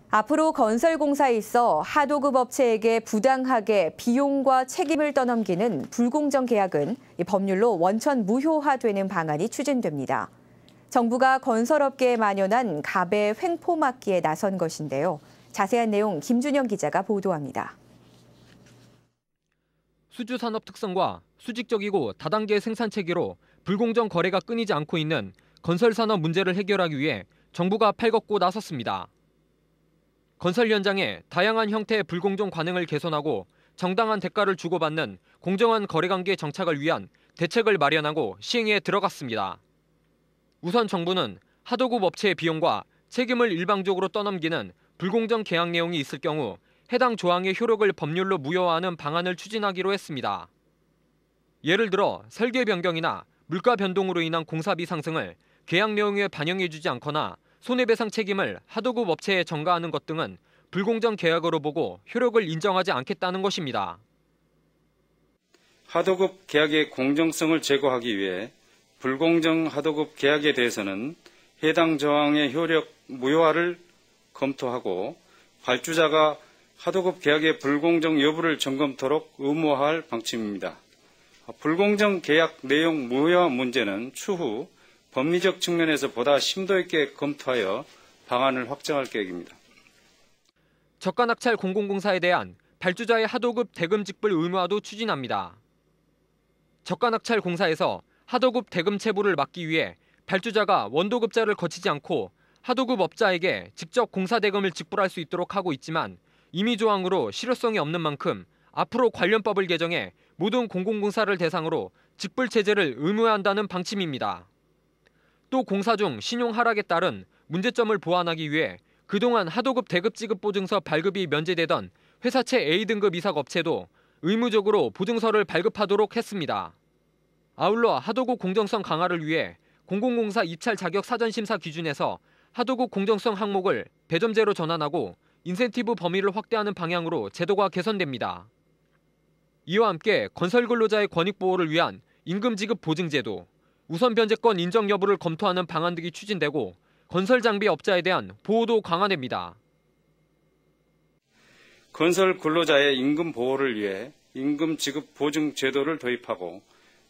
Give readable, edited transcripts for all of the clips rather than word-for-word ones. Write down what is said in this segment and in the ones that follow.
앞으로 건설공사에 있어 하도급 업체에게 부당하게 비용과 책임을 떠넘기는 불공정 계약은 법률로 원천 무효화되는 방안이 추진됩니다. 정부가 건설업계에 만연한 갑의 횡포 막기에 나선 것인데요. 자세한 내용 김준영 기자가 보도합니다. 수주산업 특성과 수직적이고 다단계 생산 체계로 불공정 거래가 끊이지 않고 있는 건설산업 문제를 해결하기 위해 정부가 팔걷고 나섰습니다. 건설 현장에 다양한 형태의 불공정 관행을 개선하고 정당한 대가를 주고받는 공정한 거래관계 정착을 위한 대책을 마련하고 시행에 들어갔습니다. 우선 정부는 하도급 업체의 비용과 책임을 일방적으로 떠넘기는 불공정 계약 내용이 있을 경우 해당 조항의 효력을 법률로 무효화하는 방안을 추진하기로 했습니다. 예를 들어 설계 변경이나 물가 변동으로 인한 공사비 상승을 계약 내용에 반영해주지 않거나 손해배상 책임을 하도급 업체에 전가하는 것 등은 불공정 계약으로 보고 효력을 인정하지 않겠다는 것입니다. 하도급 계약의 공정성을 제고하기 위해 불공정 하도급 계약에 대해서는 해당 조항의 효력 무효화를 검토하고 발주자가 하도급 계약의 불공정 여부를 점검토록 의무화할 방침입니다. 불공정 계약 내용 무효화 문제는 추후 법리적 측면에서 보다 심도 있게 검토하여 방안을 확정할 계획입니다. 저가 낙찰 공공공사에 대한 발주자의 하도급 대금 직불 의무화도 추진합니다. 저가 낙찰 공사에서 하도급 대금 체불을 막기 위해 발주자가 원도급자를 거치지 않고 하도급 업자에게 직접 공사 대금을 직불할 수 있도록 하고 있지만 임의 조항으로 실효성이 없는 만큼 앞으로 관련법을 개정해 모든 공공공사를 대상으로 직불 체제를 의무화한다는 방침입니다. 또 공사 중 신용 하락에 따른 문제점을 보완하기 위해 그동안 하도급 대급 지급 보증서 발급이 면제되던 회사채 A등급 이상 업체도 의무적으로 보증서를 발급하도록 했습니다. 아울러 하도급 공정성 강화를 위해 공공공사 입찰 자격 사전 심사 기준에서 하도급 공정성 항목을 배점제로 전환하고 인센티브 범위를 확대하는 방향으로 제도가 개선됩니다. 이와 함께 건설 근로자의 권익 보호를 위한 임금 지급 보증 제도, 우선 변제권 인정 여부를 검토하는 방안 등이 추진되고 건설 장비 업자에 대한 보호도 강화됩니다. 건설 근로자의 임금 보호를 위해 임금 지급 보증 제도를 도입하고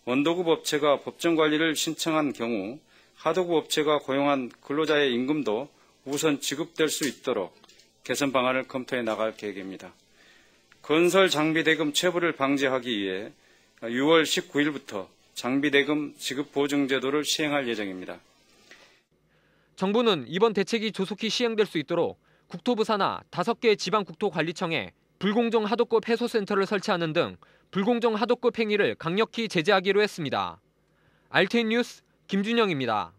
원도급 업체가 법정 관리를 신청한 경우 하도급 업체가 고용한 근로자의 임금도 우선 지급될 수 있도록 개선 방안을 검토해 나갈 계획입니다. 건설 장비 대금 체불을 방지하기 위해 6월 19일부터 장비 대금 지급 보증 제도를 시행할 예정입니다. 정부는 이번 대책이 조속히 시행될 수 있도록 국토부 산하 5개 지방국토관리청에 불공정 하도급 해소센터를 설치하는 등 불공정 하도급 행위를 강력히 제재하기로 했습니다. RTN 뉴스 김준영입니다.